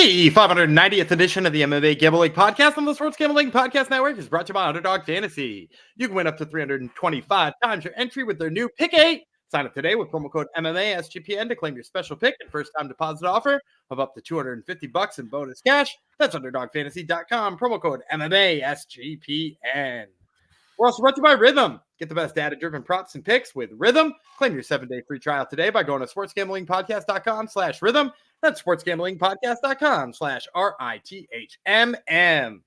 The 590th edition of the MMA Gambling Podcast on the Sports Gambling Podcast Network is brought to you by Underdog Fantasy. You can win up to 325 times your entry with their new Pick 8. Sign up today with promo code MMA SGPN to claim your special pick and first time deposit offer of up to $250 in bonus cash. That's underdogfantasy.com, promo code MMA SGPN. We're also brought to you by Rhythm. Get the best data-driven props and picks with Rhythm. Claim your 7-day free trial today by going to sportsgamblingpodcast.com/rhythm. That's sportsgamblingpodcast.com/RITHMM.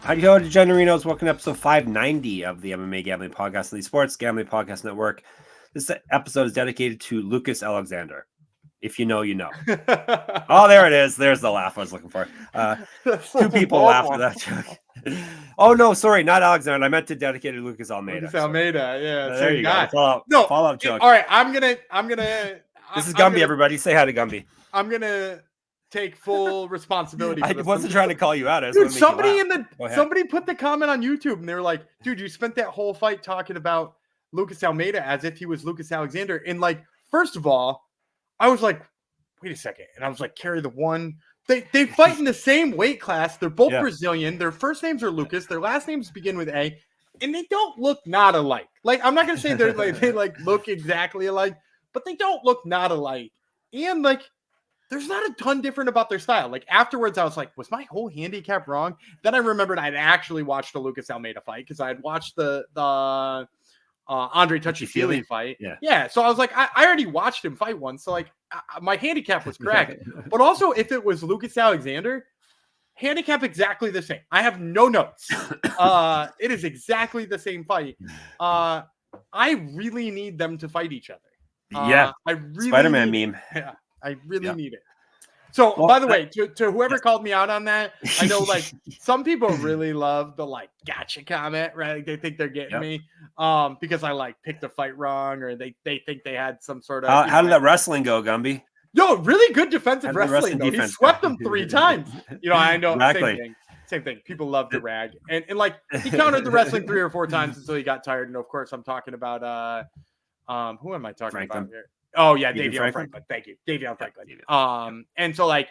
Howdy ho, Degenerinos. Welcome to episode 590 of the MMA Gambling Podcast on the Sports Gambling Podcast Network. This episode is dedicated to Lucas Alexander. If you know, you know. Oh, there it is. There's the laugh I was looking for. Two people laughed at that joke. Oh, no, sorry, not Alexander. I meant to dedicate it to Lucas Almeida. Lucas Almeida, yeah. There you guy. go. Follow-up joke. All right, I'm gonna. This is Gumby, everybody. Say hi to Gumby. I'm gonna take full responsibility for I this. wasn't trying to call you out. Dude, somebody put the comment on YouTube and they were like, dude, you spent that whole fight talking about Lucas Almeida as if he was Lucas Alexander. And like, first of all, I was like, wait a second. And I was like, carry the one. They fight in the same weight class. They're both Brazilian. Their first names are Lucas. Their last names begin with A. And they don't look not alike. Like, I'm not gonna say they're like they like look exactly alike, but they don't look not alike. And like, there's not a ton different about their style. Like afterwards, I was like, was my whole handicap wrong? Then I remembered I'd actually watched a Lucas Almeida fight because I had watched the Andre Touchy-Feely fight. Yeah. So I was like, I already watched him fight once. So like my handicap was correct. But also if it was Lucas Alexander, handicap exactly the same. I have no notes. It is exactly the same fight. I really need them to fight each other. I really Spider-Man meme. Yeah. I really need it. So, by the way, to whoever called me out on that, I know like some people really love the like gotcha comment, right? Like, they think they're getting me because I like picked a fight wrong or they think they had some sort of. How did that wrestling go, Gumby? Yo, really good defensive wrestling. Though. He swept them 3 times. You know, I know. Exactly. Same thing. People love to rag. And like he countered the wrestling 3 or 4 times until he got tired. And of course, I'm talking about who am I talking about here? Oh yeah, Davion Franklin. Thank you, Davion Franklin. And so like,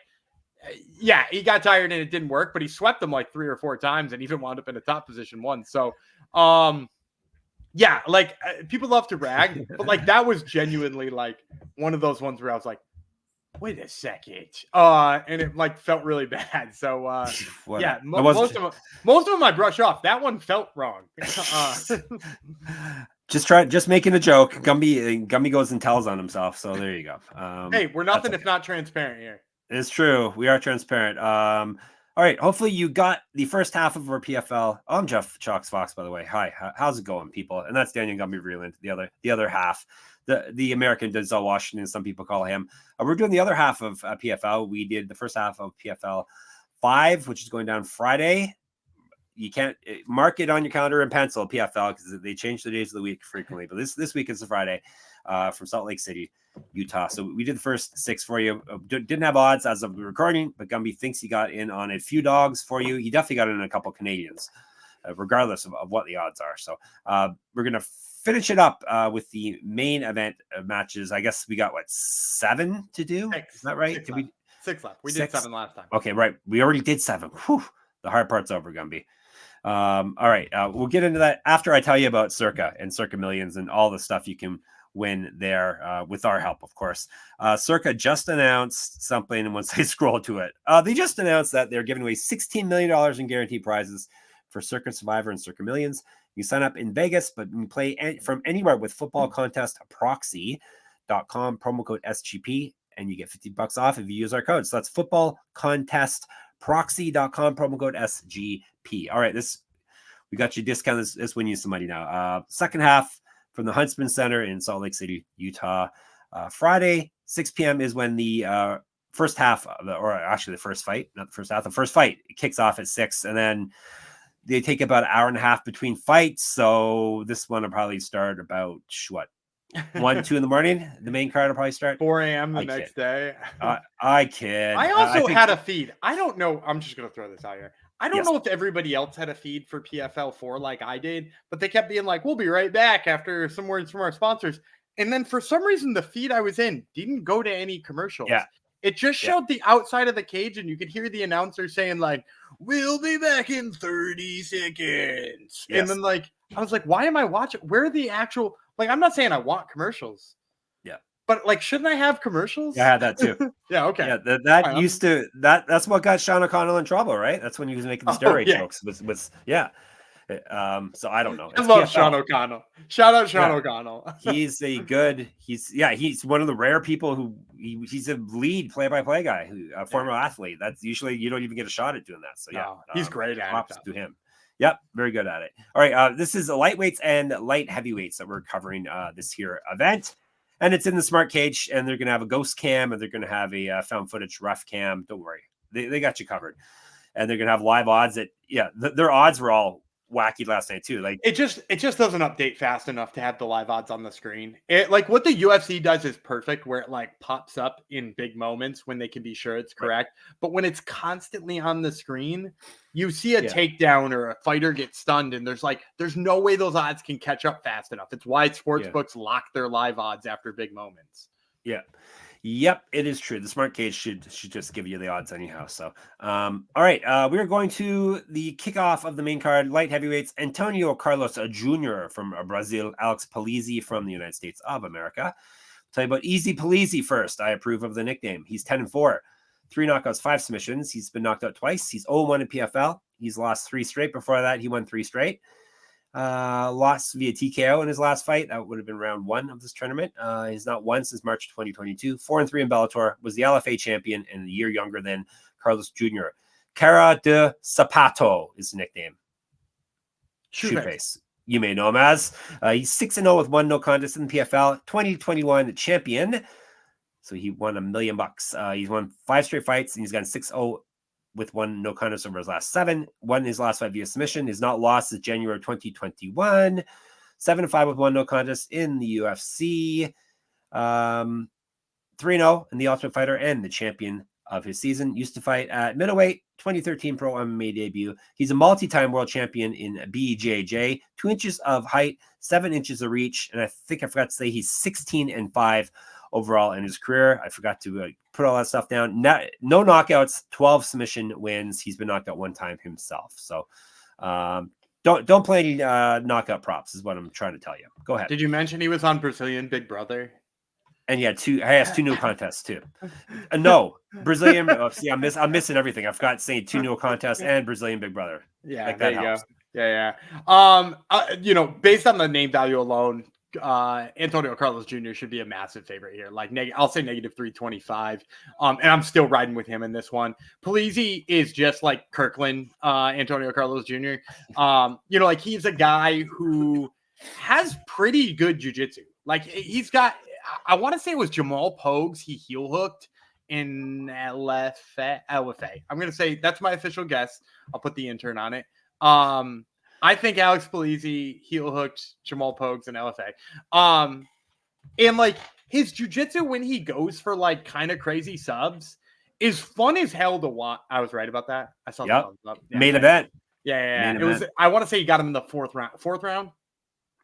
yeah, he got tired and it didn't work, but he swept them like 3 or 4 times and even wound up in a top position once. So, yeah, like people love to rag, but like that was genuinely like one of those ones where I was like, wait a second, and it like felt really bad. So, yeah, most of them I brush off. That one felt wrong. Just making a joke. Gumby goes and tells on himself. So there you go. Hey, we're nothing if not transparent here. It's true. We are transparent. All right. Hopefully you got the first half of our PFL. I'm Jeff Chalks Fox, by the way. Hi. How's it going, people? And that's Daniel Gumby Vreeland, the other half. The American Denzel Washington, some people call him. We're doing the other half of PFL. We did the first half of PFL 5, which is going down Friday. You can't mark it on your calendar and pencil PFL because they change the days of the week frequently. But this week is a Friday from Salt Lake City, Utah. So we did the first 6 for you. Didn't have odds as of the recording, but Gumby thinks he got in on a few dogs for you. He definitely got in on a couple Canadians, regardless of what the odds are. So we're going to finish it up with the main event matches. I guess we got, 7 to do? 6. Is that right? 6 left. We did 7 last time. Okay, right. We already did 7. Whew. The hard part's over, Gumby. All right. We'll get into that after I tell you about Circa and Circa Millions and all the stuff you can win there with our help, of course. Circa just announced something, and once I scroll to it, they just announced that they're giving away $16 million in guaranteed prizes for Circa Survivor and Circa Millions. You sign up in Vegas, but you can play from anywhere with football contest proxy.com, promo code SGP, and you get $50 off if you use our code. So that's football contest proxy.com, promo code SGP. All right, we got you discount. Let's win you some money now. Second half from the Huntsman Center in Salt Lake City, Utah. Friday, 6 p.m. is when the first half, the first fight, not the first half, the first fight kicks off at 6, and then they take about an hour and a half between fights. So this one will probably start about 1, 2 in the morning. The main card will probably start 4 a.m. the I next kid. day. I kid. I also think had a feed. I don't know. I'm just going to throw this out here. I don't Yes. know if everybody else had a feed for PFL4 like I did, but they kept being like, we'll be right back after some words from our sponsors. And then for some reason, the feed I was in didn't go to any commercials. Yeah. It just showed the outside of the cage, and you could hear the announcer saying, like, we'll be back in 30 seconds. Yes. And then, like, I was like, why am I watching? Where are the actual, like, I'm not saying I want commercials. Yeah. But, like, shouldn't I have commercials? Yeah, I had that too. Yeah, okay. Yeah, that used to that's what got Sean O'Connell in trouble, right? That's when he was making the steroid jokes with yeah. So I don't know. I love Sean O'Connell. Shout out Sean O'Connell. He's one of the rare people who he's a lead play-by-play guy, a former athlete. That's usually you don't even get a shot at doing that. So yeah, he's great at it. To him. Yep, very good at it. All right, this is the lightweights and light heavyweights that we're covering this here event. And it's in the smart cage, and they're going to have a ghost cam, and they're going to have a found footage rough cam. Don't worry. They got you covered. And they're going to have live odds their odds were all wacky last night too. Like it just doesn't update fast enough to have the live odds on the screen. It like what the UFC does is perfect, where it like pops up in big moments when they can be sure it's correct. Right. But when it's constantly on the screen, you see a takedown or a fighter get stunned, and there's no way those odds can catch up fast enough. It's why sports books lock their live odds after big moments. Yeah. Yep, it is true. The smart cage should just give you the odds anyhow. So, all right, we're going to the kickoff of the main card, light heavyweights. Antônio Carlos Júnior from Brazil, Alex Polizzi from the United States of America. I'll tell you about Easy Polizzi first. I approve of the nickname. He's 10-4, 3 knockouts, 5 submissions. He's been knocked out twice. He's 0-1 in PFL. He's lost 3 straight. Before that, he won 3 straight. Lost via TKO in his last fight. That would have been round 1 of this tournament. He's not won since March 2022. 4-3 in Bellator. Was the LFA champion and a year younger than Carlos Jr. Cara de Sapato is the nickname. Shoeface. You may know him as. He's 6-0 with 1 no contest in the PFL. 2021 champion. So he won $1 million. He's won 5 straight fights, and he's gotten 6-0 with 1 no contest over his last 7. Won his last 5 via submission. Is not lost since January 2021. 7-5 with 1 no contest in the UFC. 3-0 in the Ultimate Fighter and the champion of his season. Used to fight at middleweight. 2013 Pro MMA debut. He's a multi-time world champion in BJJ. 2 inches of height, 7 inches of reach, and I think I forgot to say he's 16-5 overall in his career. I forgot to put all that stuff down. No knockouts, 12 submission wins. He's been knocked out 1 time himself. So don't play any knockout props is what I'm trying to tell you. Go ahead. Did you mention he was on Brazilian Big Brother? And he has 2 new contests too. No, Brazilian. See, I'm missing everything. I forgot to say 2 new contests and Brazilian Big Brother. Yeah, like that that helps. Go. Yeah. Based on the name value alone, Antônio Carlos Jr. should be a massive favorite here. Like I'll say -325. And I'm still riding with him in this one. Polizzi is just like Kirkland, Antônio Carlos Jr. Like he's a guy who has pretty good jiu-jitsu. Like he's got, I want to say it was Jamal Pogues he heel hooked in LFA. I'm going to say that's my official guess. I'll put the intern on it. I think Alex Polizzi heel hooked Jamal Pogues in LFA. And like his jiu-jitsu when he goes for like kind of crazy subs is fun as hell to watch. I was right about that. I saw the thumbs up. Yeah, main event. Yeah. It was. I want to say he got him in the 4th round. 4th round.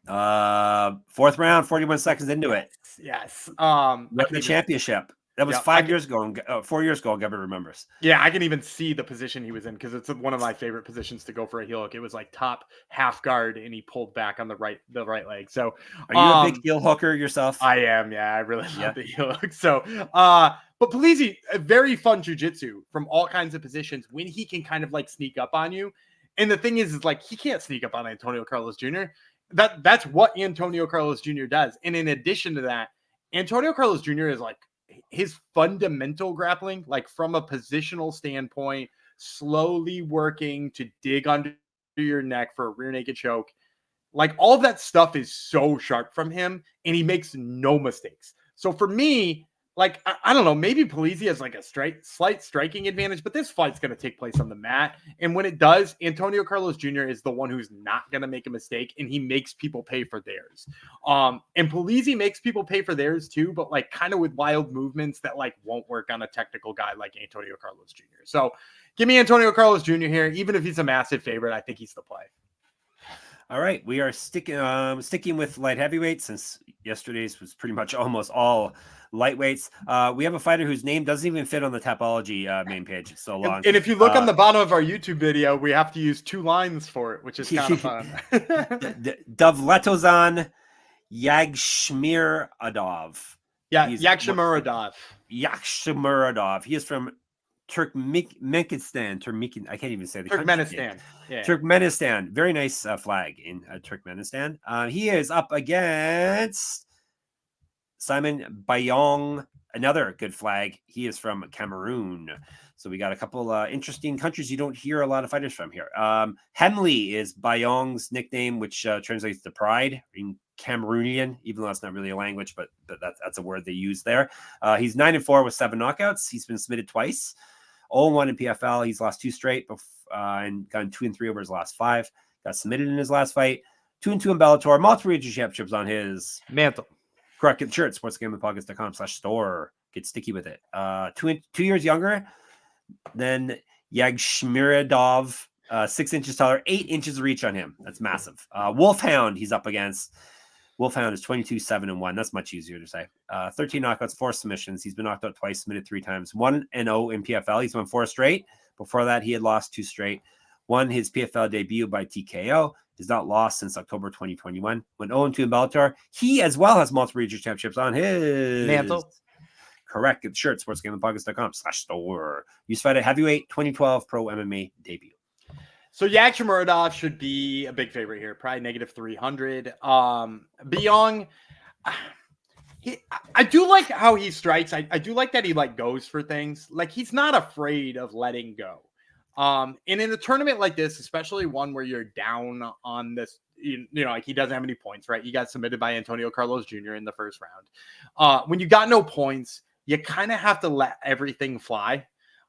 4th round, 41 seconds into it. Yes. The championship. That was 5 years ago. 4 years ago. Gabby remembers. Yeah, I can even see the position he was in because it's one of my favorite positions to go for a heel hook. It was like top half guard, and he pulled back on the right leg. So, are you a big heel hooker yourself? I am. Yeah, I really love the heel hook. So, but Polizzi, a very fun jiu-jitsu from all kinds of positions when he can kind of like sneak up on you. And the thing is like he can't sneak up on Antônio Carlos Jr. That's what Antônio Carlos Jr. does. And in addition to that, Antônio Carlos Jr. is like his fundamental grappling, like from a positional standpoint, slowly working to dig under your neck for a rear naked choke. Like all of that stuff is so sharp from him, and he makes no mistakes. So for me, like, I don't know, maybe Polizzi has like a slight striking advantage, but this fight's going to take place on the mat. And when it does, Antonio Carlos Jr. is the one who's not going to make a mistake, and he makes people pay for theirs. And Polizzi makes people pay for theirs too, but like kind of with wild movements that like won't work on a technical guy like Antonio Carlos Jr. So give me Antonio Carlos Jr. here. Even if he's a massive favorite, I think he's the play. All right, we are sticking with light heavyweight since yesterday's was pretty much almost all lightweights. We have a fighter whose name doesn't even fit on the Tapology main page. It's so long. And if you look on the bottom of our YouTube video, we have to use 2 lines for it, which is kind of fun. Dovletdzhan Yagshimuradov. Yeah, Yagshimuradov. Yagshimuradov. He is from Turkmenistan. I can't even say the Turkmenistan. Yeah. Turkmenistan. Very nice flag in Turkmenistan. He is up against Simon Biyong. Another good flag. He is from Cameroon. So we got a couple interesting countries you don't hear a lot of fighters from here. Hemley is Biyong's nickname, which translates to pride in Cameroonian, even though that's not really a language, but that's a word they use there. He's 9-4 with 7 knockouts. He's been submitted twice. 0-1 in PFL. He's lost 2 straight and gone 2-3 over his last 5. Got submitted in his last fight. 2-2 in Bellator. Multiple region championships on his mantle. Correct. Get the shirt. sportsgamblingpockets.com/store. Get sticky with it. 2 years younger than Yagshimuradov. 6 inches taller. 8 inches of reach on him. That's massive. Wolfhound he's up against. Wolfhound is 22-7-1. That's much easier to say. 13 knockouts, 4 submissions. He's been knocked out twice, submitted 3 times. 1-0 in PFL. He's won 4 straight. Before that, he had lost 2 straight. Won his PFL debut by TKO. He's not lost since October 2021. Went 0-2 in Bellator. He as well has multiple region championships on his mantle. Correct. Get the shirt. sportsgamblingpockets.com/store. Used to fight at heavyweight 2012 pro MMA debut. So Yagshimuradov should be a big favorite here, probably -300. Biyong, I do like how he strikes. I do like that he like goes for things. Like he's not afraid of letting go. And in a tournament like this, especially one where you're down on this, you know, like he doesn't have any points, right? He got submitted by Antonio Carlos Jr. in the first round. When you got no points, you kind of have to let everything fly.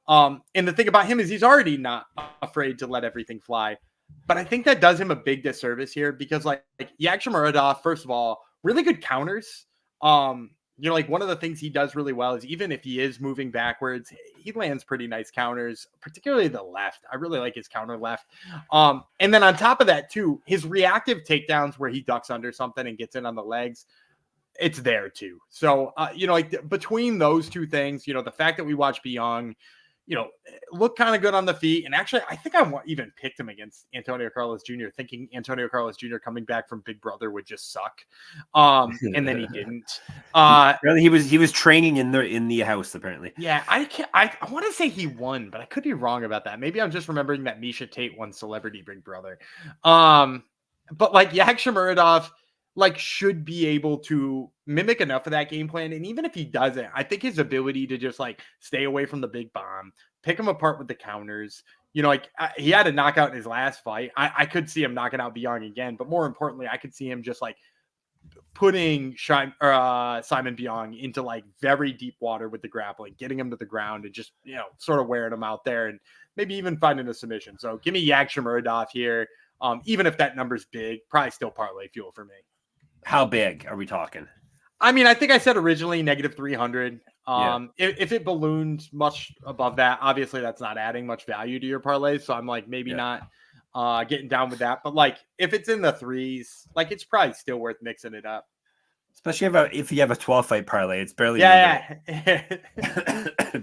And the thing about him is he's already not afraid to let everything fly. But I think that does him a big disservice here because like Yagshimuradov, first of all, really good counters. You know, like one of the things he does really well is even if he is moving backwards, he lands pretty nice counters, particularly the left. I really like his counter left. And then on top of that too, his reactive takedowns where he ducks under something and gets in on the legs, it's there too. So, you know, like between those two things, you know, the fact that we watch Biyong, you know, look kind of good on the feet. And actually, I think I even picked him against Antonio Carlos Jr., thinking Antonio Carlos Jr. coming back from Big Brother would just suck. And then he didn't. Really, he was training in the house, apparently. Yeah, I want to say he won, but I could be wrong about that. Maybe I'm just remembering that Misha Tate won Celebrity Big Brother. But like Yagshimuradov, like should be able to mimic enough of that game plan. And even if he doesn't, I think his ability to just like stay away from the big bomb, pick him apart with the counters, you know, like he had a knockout in his last fight. I could see him knocking out Biyong again, but more importantly, I could see him just like putting Simon Biyong into like very deep water with the grappling, getting him to the ground and just, you know, sort of wearing him out there and maybe even finding a submission. So give me Yagshimuradov here. Even if that number's big, probably still parlay fuel for me. How big are we talking? I mean, I think I said originally -300. Yeah. If it ballooned much above that, obviously that's not adding much value to your parlay. So I'm like, maybe not getting down with that. But like, if it's in the 3s, like it's probably still worth mixing it up. Especially if you have a 12-fight parlay, it's barely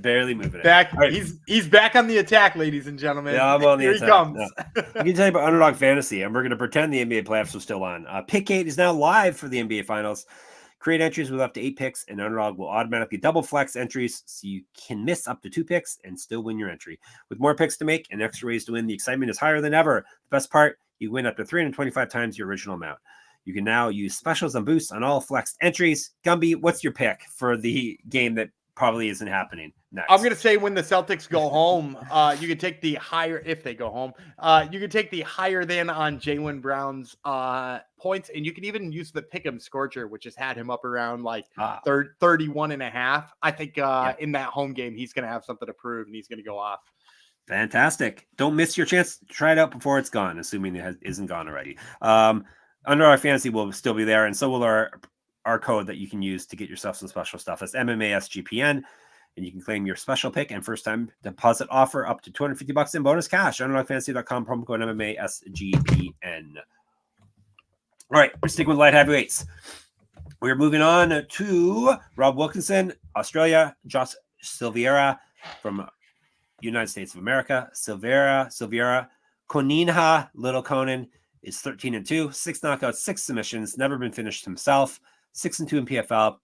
barely moving back. Right. He's back on the attack, ladies and gentlemen. Yeah, I'm on the attack. Here he comes. Yeah. I can tell you about Underdog Fantasy, and we're going to pretend the NBA playoffs are still on. Pick 8 is now live for the NBA Finals. Create entries with up to 8 picks, and Underdog will automatically double flex entries so you can miss up to 2 picks and still win your entry. With more picks to make and extra ways to win, the excitement is higher than ever. The best part, you win up to 325 times your original amount. You can now use specials and boosts on all flexed entries. Gumby, what's your pick for the game that probably isn't happening next. I'm gonna say when the Celtics go home, you can take the higher if they go home. You can take the higher than on Jaylen Brown's points, and you can even use the Pick'em Scorcher, which has had him up around like 31.5. I think in that home game he's gonna have something to prove, and he's gonna go off. Fantastic. Don't miss your chance to try it out before it's gone, assuming it isn't gone already. Under our fantasy will still be there, and so will our code that you can use to get yourself some special stuff. That's MMA SGPN, and you can claim your special pick and first time deposit offer up to $250 in bonus cash. Underdogfantasy.com, promo code MMA SGPN. All right, we're sticking with light heavyweights. We're moving on to Rob Wilkinson, Australia, Josh Silveira from United States of America. Silveira, Koninha, Little Conan is 13-2, 6 knockouts, 6 submissions, never been finished himself, 6-2 in PFL.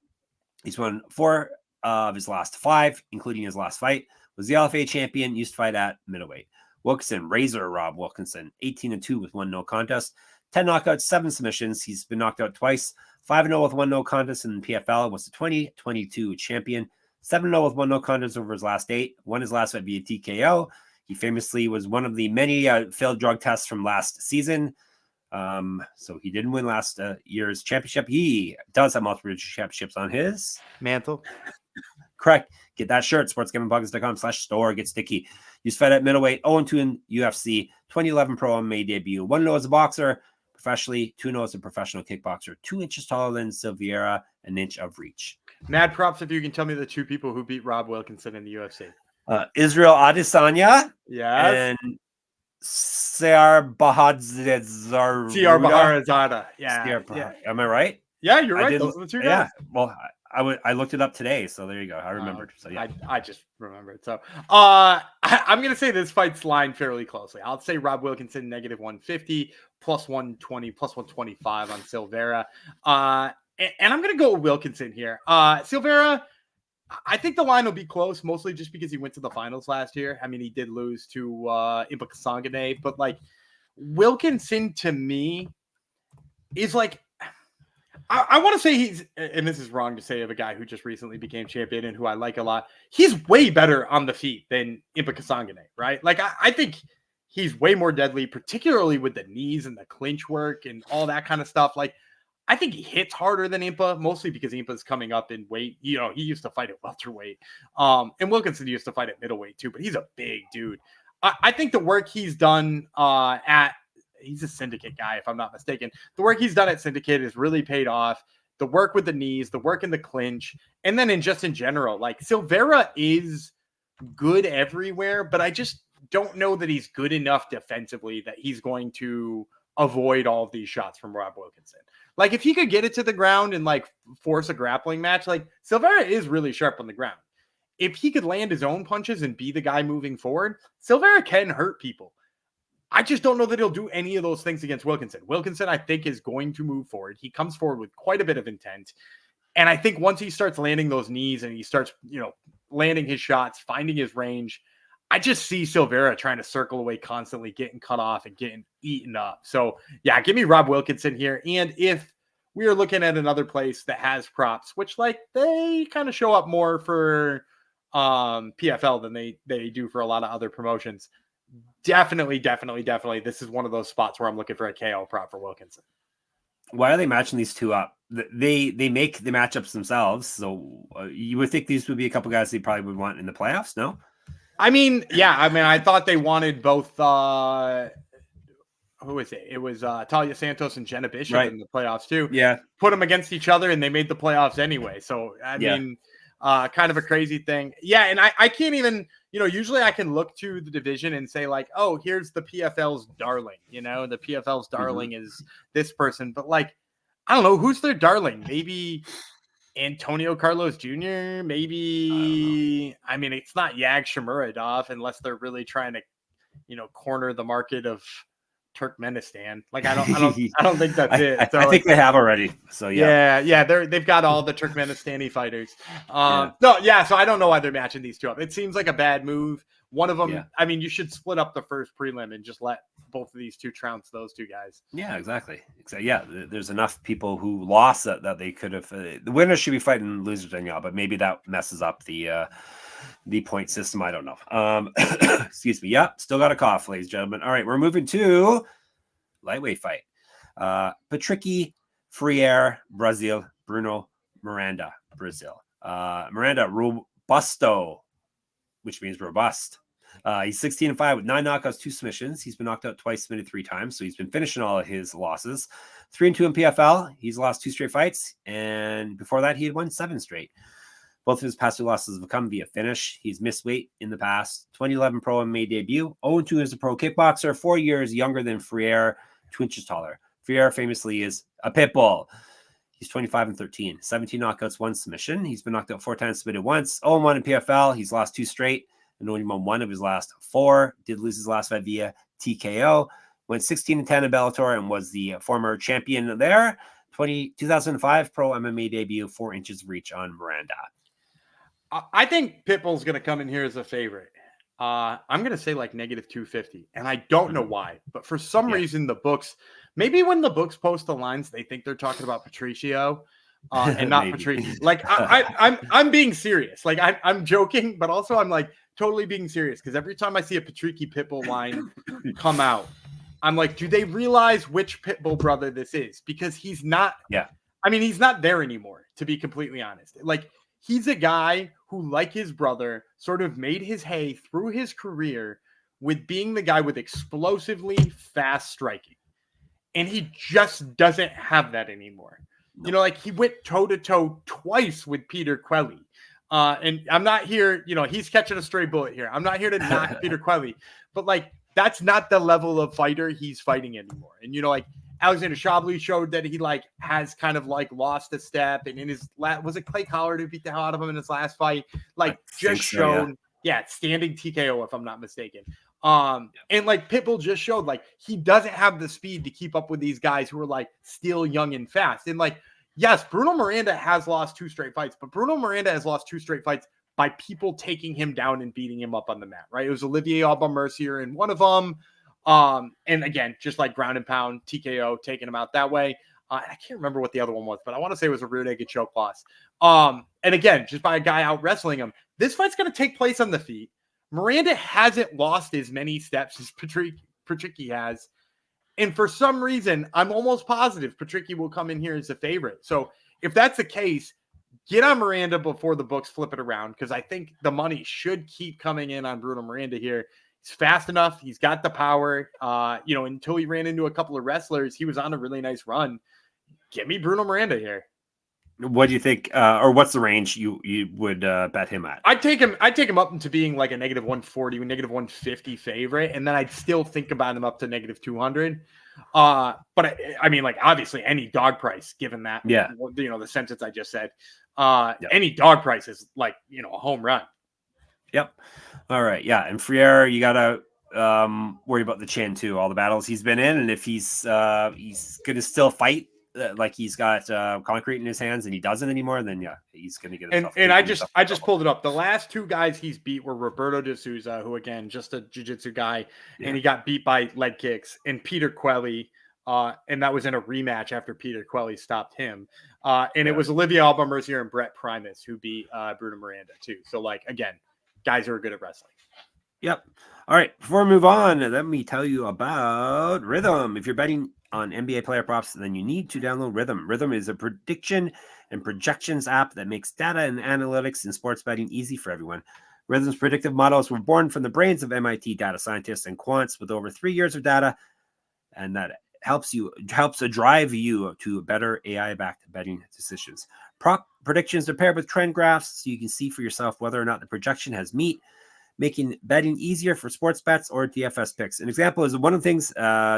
He's won 4 of his last 5, including his last fight. Was the LFA champion, used to fight at middleweight. Wilkinson, Razor Rob Wilkinson, 18-2 with 1 no contest, 10 knockouts, 7 submissions. He's been knocked out twice, 5-0 with 1 no contest in PFL, was the 2022 champion. 7-0 with 1 no contest over his last 8. Won his last fight via TKO. He famously was one of the many failed drug tests from last season. So he didn't win last year's championship. He does have multiple championships on his mantle. Correct. Get that shirt. sportsgamblingbugs.com/store. Get sticky. He's fed at middleweight. 0-2 in UFC. 2011 pro MMA debut. 1-0 as a boxer. Professionally. 2-0 as a professional kickboxer. 2 inches taller than Silveira. An inch of reach. Mad props if you can tell me the 2 people who beat Rob Wilkinson in the UFC. Israel Adesanya. Yes. And Sear Baharazada. Yeah. Am I right? Yeah, you're right. Those are the 2 guys. Yeah. Well, I looked it up today, so there you go. I remembered. So yeah, I just remembered. So I'm gonna say this fight's lined fairly closely. I'll say Rob Wilkinson -150, +120, +125 on Silveira. And I'm gonna go with Wilkinson here. Silveira, I think the line will be close, mostly just because he went to the finals last year. I mean, he did lose to Impa Kasanganay, but like Wilkinson to me is like. I want to say he's, and this is wrong to say of a guy who just recently became champion and who I like a lot. He's way better on the feet than Impa Kasanganay, right? Like I think he's way more deadly, particularly with the knees and the clinch work and all that kind of stuff. Like I think he hits harder than Impa, mostly because Impa's coming up in weight. You know, he used to fight at welterweight, and Wilkinson used to fight at middleweight too. But he's a big dude. I think the work he's done he's a syndicate guy, if I'm not mistaken. The work he's done at syndicate has really paid off. The work with the knees, the work in the clinch, and then in general, like Silveira is good everywhere, but I just don't know that he's good enough defensively that he's going to avoid all of these shots from Rob Wilkinson. Like if he could get it to the ground and like force a grappling match, like Silveira is really sharp on the ground. If he could land his own punches and be the guy moving forward, Silveira can hurt people. I just don't know that he'll do any of those things against Wilkinson. Wilkinson, I think, is going to move forward. He comes forward with quite a bit of intent. And I think once he starts landing those knees and he starts, landing his shots, finding his range, I just see Silveira trying to circle away constantly, getting cut off and getting eaten up. So, yeah, give me Rob Wilkinson here. And if we are looking at another place that has props, which, like, they kind of show up more for PFL than they do for a lot of other promotions, definitely. This is one of those spots where I'm looking for a KO prop for Wilkinson. Why are they matching these 2 up? They make the matchups themselves. So you would think these would be a couple guys they probably would want in the playoffs. No, I mean, yeah. I mean, I thought they wanted both. Who is it? It was Talia Santos and Jenna Bishop in the playoffs too. Yeah, put them against each other and they made the playoffs anyway. So I mean, kind of a crazy thing. Yeah, and I can't even. Usually I can look to the division and say like, oh, here's the PFL's darling. The PFL's darling is this person. But like, I don't know. Who's their darling? Maybe Antonio Carlos Jr.? Maybe. I mean, it's not Yagshimuradov unless they're really trying to, corner the market of Turkmenistan. Like, I don't think that's it. So I think they have already. So yeah, they've got all the Turkmenistani fighters. So I don't know why they're matching these 2 up. It seems like a bad move. One of them, I mean, you should split up the first prelim and just let both of these 2 trounce those 2 guys. Yeah, exactly. Yeah, there's enough people who lost that they could have. The winners should be fighting losers, but maybe that messes up the the point system. I don't know. Excuse me. Yeah, still got a cough, ladies and gentlemen. All right, we're moving to lightweight fight. Patricky, Freire, Brazil, Bruno, Miranda, Brazil. Miranda, Robusto, which means robust. He's 16-5 with 9 knockouts, 2 submissions. He's been knocked out twice, submitted 3 times. So he's been finishing all of his losses. 3-2 in PFL. He's lost 2 straight fights. And before that, he had won 7 straight. Both of his past 2 losses have come via finish. He's missed weight in the past. 2011 pro MMA debut. 0-2 as a pro kickboxer. 4 years younger than Freire, 2 inches taller. Freire famously is a Pitbull. He's 25-13. 17 knockouts, 1 submission. He's been knocked out 4 times, submitted once. 0-1 in PFL. He's lost 2 straight and only won 1 of his last 4. Did lose his last fight via TKO. Went 16-10 in Bellator and was the former champion there. 2005 pro MMA debut, 4 inches of reach on Miranda. I think Pitbull's going to come in here as a favorite. I'm going to say like -250. And I don't know why, but for some reason, the books, maybe when the books post the lines, they think they're talking about Patricio and not Patricky. Like I'm being serious. Like I'm joking, but also I'm like totally being serious. Because every time I see a Patricky Pitbull line come out, I'm like, do they realize which Pitbull brother this is? Because he's not. Yeah. I mean, he's not there anymore, to be completely honest. Like, he's a guy who, like his brother, sort of made his hay through his career with being the guy with explosively fast striking. And he just doesn't have that anymore. No. You know, like he went toe-to-toe twice with Peter Quelly. And I'm not here, you know, he's catching a stray bullet here. I'm not here to knock Peter Quelly. But, like, that's not the level of fighter he's fighting anymore. And, you know, like, Alexander Chablis showed that he like has kind of like lost a step, and in his was it Clay Collard who beat the hell out of him in his last fight? Like just showed, standing TKO if I'm not mistaken. And like Pitbull just showed like he doesn't have the speed to keep up with these guys who are like still young and fast. And like, yes, Bruno Miranda has lost 2 straight fights, but Bruno Miranda has lost 2 straight fights by people taking him down and beating him up on the mat. Right? It was Olivier Aubin-Mercier in one of them. And again, just like ground and pound TKO, taking him out that way. I can't remember what the other one was, but I want to say it was a rear naked choke loss. And again, just by a guy out wrestling him. This fight's going to take place on the feet. Miranda hasn't lost as many steps as Patricky has. And for some reason, I'm almost positive Patricky will come in here as a favorite. So if that's the case, get on Miranda before the books flip it around, because I think the money should keep coming in on Bruno Miranda here. He's fast enough. He's got the power. You know, until he ran into a couple of wrestlers, he was on a really nice run. Give me Bruno Miranda here. What do you think, or what's the range you would bet him at? I'd take him up into being like a -140, -150 favorite, and then I'd still think about him up to -200. But I mean, like obviously any dog price, given that, you know, the sentence I just said, any dog price is like, you know, a home run. Yep. All right. Yeah. And Freire, you got to worry about the chin too, all the battles he's been in. And if he's going to still fight like he's got concrete in his hands and he doesn't anymore, then he's going to get a and I just pulled it up. The last 2 guys he's beat were Roberto de Souza, who again, just a jiu-jitsu guy, and he got beat by leg kicks, and Peter Quelly. And that was in a rematch after Peter Quelly stopped him. And it was Olivier Aubin-Mercier and Brett Primus who beat Bruno Miranda too. So like, again, guys who are good at wrestling. Yep. All right. Before we move on, let me tell you about Rhythm. If you're betting on NBA player props, then you need to download Rhythm. Rhythm is a prediction and projections app that makes data and analytics in sports betting easy for everyone. Rhythm's predictive models were born from the brains of MIT data scientists and quants with over 3 years of data, and that helps drive you to better AI-backed betting decisions. Prop predictions are paired with trend graphs so you can see for yourself whether or not the projection has meat, making betting easier for sports bets or DFS picks. An example is one of the things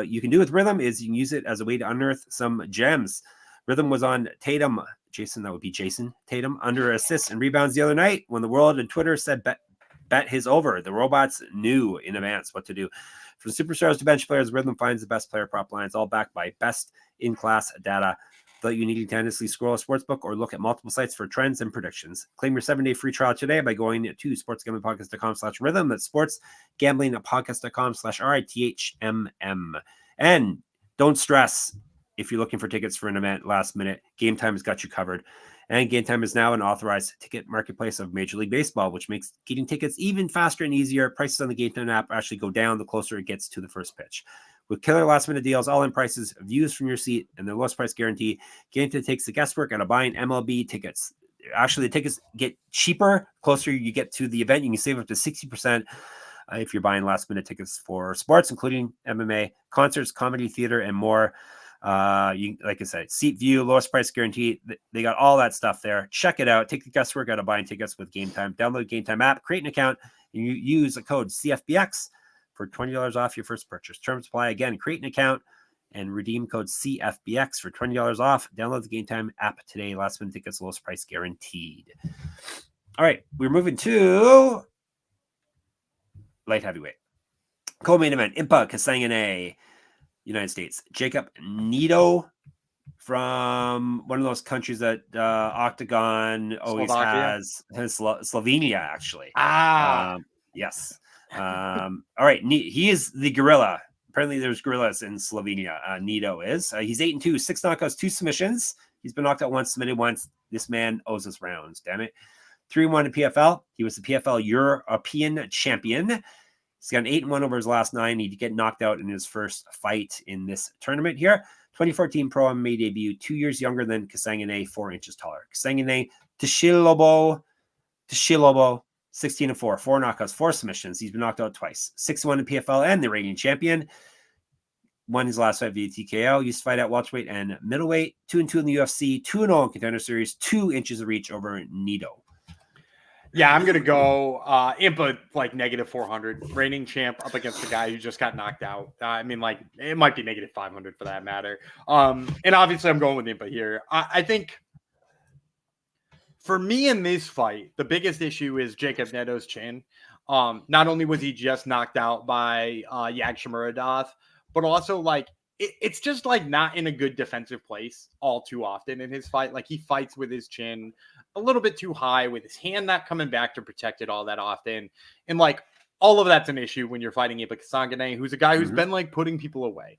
you can do with Rhythm is you can use it as a way to unearth some gems. Rhythm was on Tatum, Jason Tatum, under assists and rebounds the other night when the world and Twitter said bet his over. The robots knew in advance what to do. From superstars to bench players, Rhythm finds the best player prop lines, all backed by best-in-class data. Without you needing to endlessly scroll a sportsbook or look at multiple sites for trends and predictions. Claim your 7-day free trial today by going to sportsgamblingpodcast.com/rhythm. That's sportsgamblingpodcast.com/RITHMM. And don't stress. if you're looking for tickets for an event last minute, Game Time has got you covered. And Game Time is now an authorized ticket marketplace of Major League Baseball, which makes getting tickets even faster and easier. Prices on the Game Time app actually go down the closer it gets to the first pitch. With killer last-minute deals, all-in prices, views from your seat, and the lowest price guarantee, Game Time takes the guesswork out of buying MLB tickets. Actually, the tickets get cheaper closer you get to the event. You can save up to 60% if you're buying last-minute tickets for sports, including MMA, concerts, comedy, theater, and more. Like I said, seat view, lowest price guarantee. They got all that stuff there. Check it out. Take the guesswork out of buying tickets with Game Time. Download the Game Time app, create an account, and you use the code CFBX for $20 off your first purchase. Terms apply. Again, create an account and redeem code CFBX for $20 off. Download the Game Time app today. Last minute tickets, lowest price guaranteed. All right, we're moving to light heavyweight. Co-main event, Impa Kasanganay, United States. Jakob Nedoh from one of those countries that Octagon always has Slovenia, actually. Yes. All right. He is the gorilla. Apparently there's gorillas in Slovenia. Nedoh is. He's 8-2, 6 knockouts, 2 submissions. He's been knocked out once, submitted once. This man owes us rounds. Damn it. 3-1 in PFL. He was the PFL European champion. He's got an 8-1 over his last 9. He did get knocked out in his first fight in this tournament here. 2014 Pro MMA debut, 2 years younger than Kasanganay, 4 inches taller. Kasanganay, Tashilobo, 16-4, 4 knockouts, 4 submissions. He's been knocked out twice. 6-1 in PFL and the reigning champion. Won his last fight via TKO. Used to fight at welterweight and middleweight. 2-2 in the UFC, 2-0 in Contender Series, 2 inches of reach over Nedoh. Yeah, I'm going to go Impa, like, negative 400. Reigning champ up against the guy who just got knocked out. I mean, like, it might be negative 500 for that matter. And obviously, I'm going with Impa here. I think for me in this fight, the biggest issue is Jakob Nedoh's chin. Not only was he just knocked out by Yagshimuradov, but also, like, it's just, like, not in a good defensive place all too often in his fight. Like, he fights with his chin a little bit too high, with his hand not coming back to protect it all that often. And, like, all of that's an issue when you're fighting Impa Kasanganay, who's a guy who's been, like, putting people away.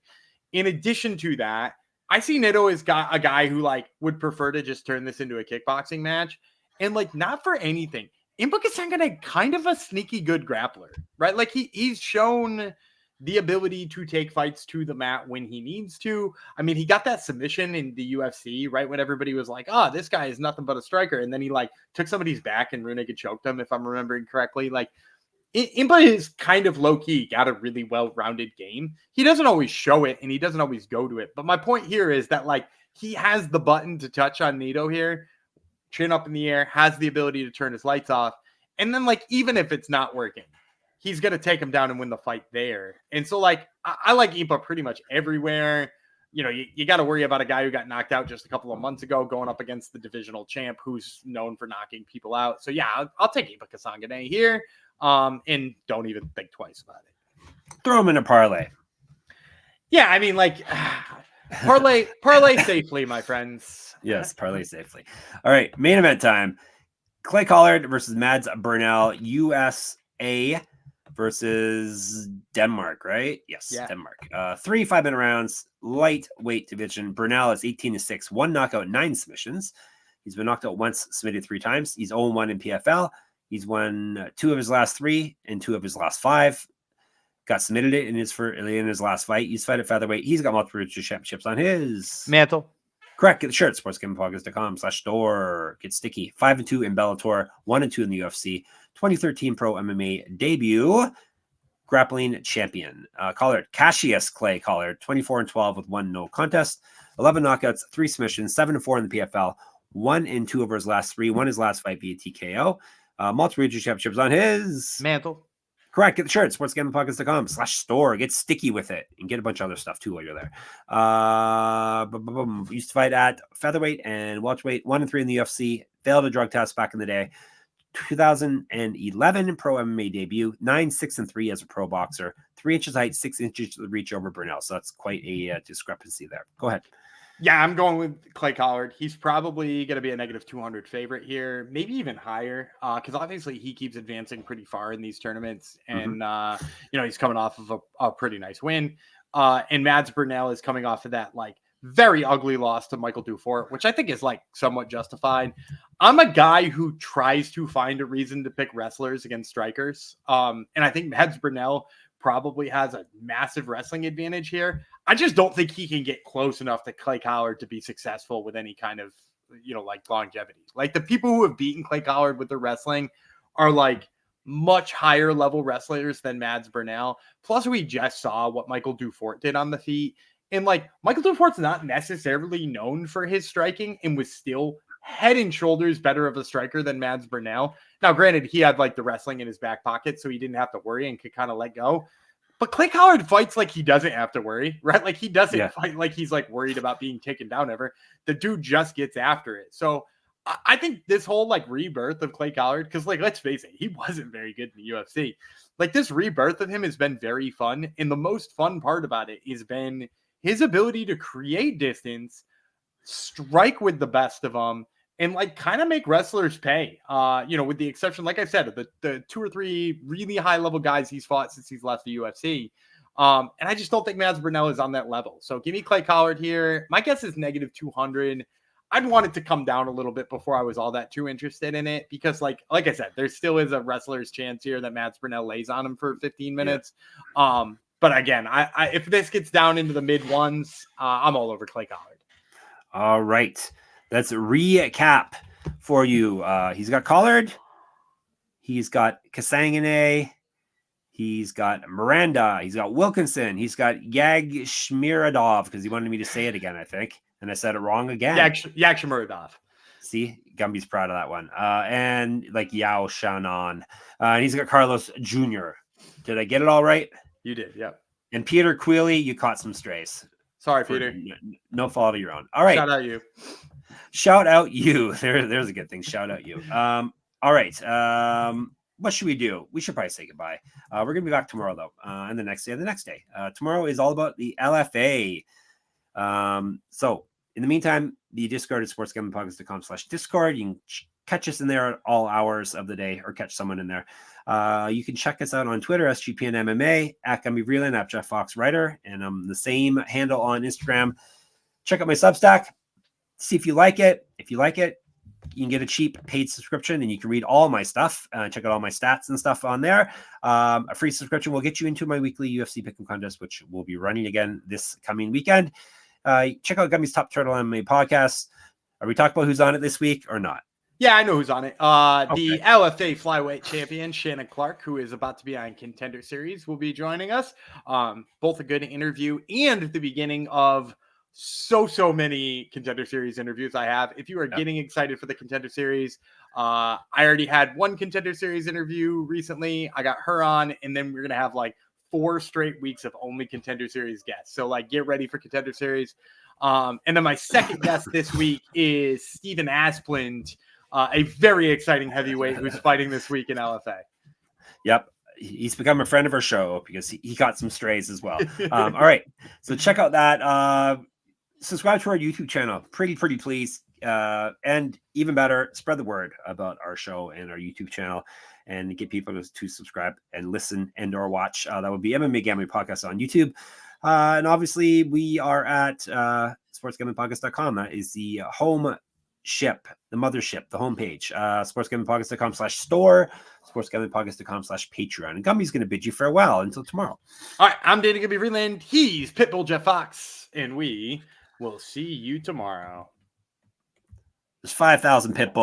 In addition to that, I see Nedoh as a guy who, like, would prefer to just turn this into a kickboxing match. And, like, not for anything, Impa Kasanganay kind of a sneaky good grappler, right? Like, he's shown the ability to take fights to the mat when he needs to. I mean, he got that submission in the UFC, right? When everybody was like, this guy is nothing but a striker. And then he, like, took somebody's back and rear naked choked him, if I'm remembering correctly. Like, Impa is kind of low-key got a really well-rounded game. He doesn't always show it, and he doesn't always go to it. But my point here is that, like, he has the button to touch on Nedoh here, chin up in the air, has the ability to turn his lights off. And then, like, even if it's not working, he's going to take him down and win the fight there. And so, like, I like Impa pretty much everywhere. You know, you got to worry about a guy who got knocked out just a couple of months ago going up against the divisional champ who's known for knocking people out. So, yeah, I'll take Impa Kasanganay here, and don't even think twice about it. Throw him in a parlay. Yeah, I mean, like, parlay safely, my friends. Yes, parlay safely. All right, main event time. Clay Collard versus Mads Burnell, USA versus Denmark, right? Yes, yeah. Denmark. 3 5-minute rounds, lightweight division. Burnell is 18-6, 1 knockout, 9 submissions. He's been knocked out once, submitted 3 times. He's 0-1 in PFL. He's won 2 of his last 3 and 2 of his last 5. Got submitted it in his last fight. He's fight at featherweight. He's got multiple championships on his mantle. Correct. Get the shirt. sportsgamblingpodcast.com/store. Get sticky. 5-2 in Bellator. 1-2 in the UFC. 2013 Pro MMA debut. Grappling champion. Collard. Cassius Clay Collard. 24-12 with 1 no contest. 11 knockouts. 3 submissions. 7-4 in the PFL. 1-2 over his last 3. Won his last fight via TKO. Multiple regional championships on his mantle. Correct. Get the shirt. sportsgamblingpodcast.com/store. Get sticky with it and get a bunch of other stuff too while you're there. Used to fight at featherweight and welterweight. 1-3 in the UFC. Failed a drug test back in the day. 2011 Pro MMA debut. 9-6-3 as a pro boxer. 3 inches height, 6 inches reach over Burnell. So that's quite a discrepancy there. Go ahead. Yeah, I'm going with Clay Collard. He's probably going to be a negative 200 favorite here, maybe even higher, because obviously he keeps advancing pretty far in these tournaments, and you know, he's coming off of a pretty nice win. And Mads Burnell is coming off of that, like, very ugly loss to Michael Dufort, which I think is like somewhat justified. I'm a guy who tries to find a reason to pick wrestlers against strikers. And I think Mads Burnell probably has a massive wrestling advantage here. I just don't think he can get close enough to Clay Collard to be successful with any kind of, like longevity. Like the people who have beaten Clay Collard with their wrestling are like much higher level wrestlers than Mads Burnell. Plus, we just saw what Michael Dufort did on the feet. And like Michael Dufort's not necessarily known for his striking and was still head and shoulders better of a striker than Mads Burnell. Now, granted, he had like the wrestling in his back pocket, so he didn't have to worry and could kind of let go. But Clay Collard fights like he doesn't have to worry, right? Like he doesn't fight like he's like worried about being taken down ever. The dude just gets after it. So I think this whole like rebirth of Clay Collard, because like, let's face it, he wasn't very good in the UFC. Like this rebirth of him has been very fun. And the most fun part about it has been his ability to create distance, strike with the best of them, and like kind of make wrestlers pay. With the exception, like I said, of the 2 or 3 really high level guys he's fought since he's left the UFC. And I just don't think Mads Burnell is on that level. So give me Clay Collard here. My guess is negative 200. I'd want it to come down a little bit before I was all that too interested in it, because like I said, there still is a wrestler's chance here that Mads Burnell lays on him for 15 minutes. Yeah. But again, I if this gets down into the mid ones, I'm all over Clay Collard. All right. Let's recap for you. He's got Collard. He's got Kasanganay. He's got Miranda. He's got Wilkinson. He's got Yagshimuradov, because he wanted me to say it again, I think. And I said it wrong again. Yagshimuradov. See, Gumby's proud of that one. And like Yao Shannon. And he's got Carlos Jr. Did I get it all right? You did, yeah. And Peter Quealy, you caught some strays. Sorry, Peter. No fault of your own. All right. Shout out you. Shout out you. There's a good thing. Shout out you. All right. What should we do? We should probably say goodbye. We're going to be back tomorrow, though, and the next day. Tomorrow is all about the LFA. So in the meantime, the Discord is sportsgamblingpodcast.com/Discord. You can catch us in there at all hours of the day, or catch someone in there. You can check us out on Twitter, SGPN MMA, at Gumby Vreeland, at Jeff Fox Writer, and I'm the same handle on Instagram. Check out my Substack. See if you like it. If you like it, you can get a cheap paid subscription and you can read all my stuff. Check out all my stats and stuff on there. A free subscription will get you into my weekly UFC Pick'em contest, which will be running again this coming weekend. Check out Gumby's Top Turtle MMA podcast. Are we talking about who's on it this week or not? Yeah, I know who's on it. The LFA flyweight champion, Shannon Clark, who is about to be on Contender Series, will be joining us. Both a good interview and the beginning of so many Contender Series interviews I have. If you are getting excited for the Contender Series, I already had one Contender Series interview recently. I got her on, and then we're going to have like 4 straight weeks of only Contender Series guests. So like, get ready for Contender Series. And then my second guest this week is Steven Asplund, a very exciting heavyweight who's fighting this week in LFA. Yep. He's become a friend of our show because he got some strays as well. All right. So check out that. Subscribe to our YouTube channel. Pretty please. And even better, spread the word about our show and our YouTube channel and get people to subscribe and listen and or watch. That would be MMA Gambling Podcast on YouTube. And obviously we are at sportsgamblingpodcast.com. That is the home ship, the mothership, the homepage. Sportsgamblingpodcast.com/store, sportsgamblingpodcast.com/Patreon. And Gumby's going to bid you farewell until tomorrow. All right, I'm Danny Gumby Vreeland. He's Pitbull Jeff Fox, and we will see you tomorrow. There's 5,000 Pitbull.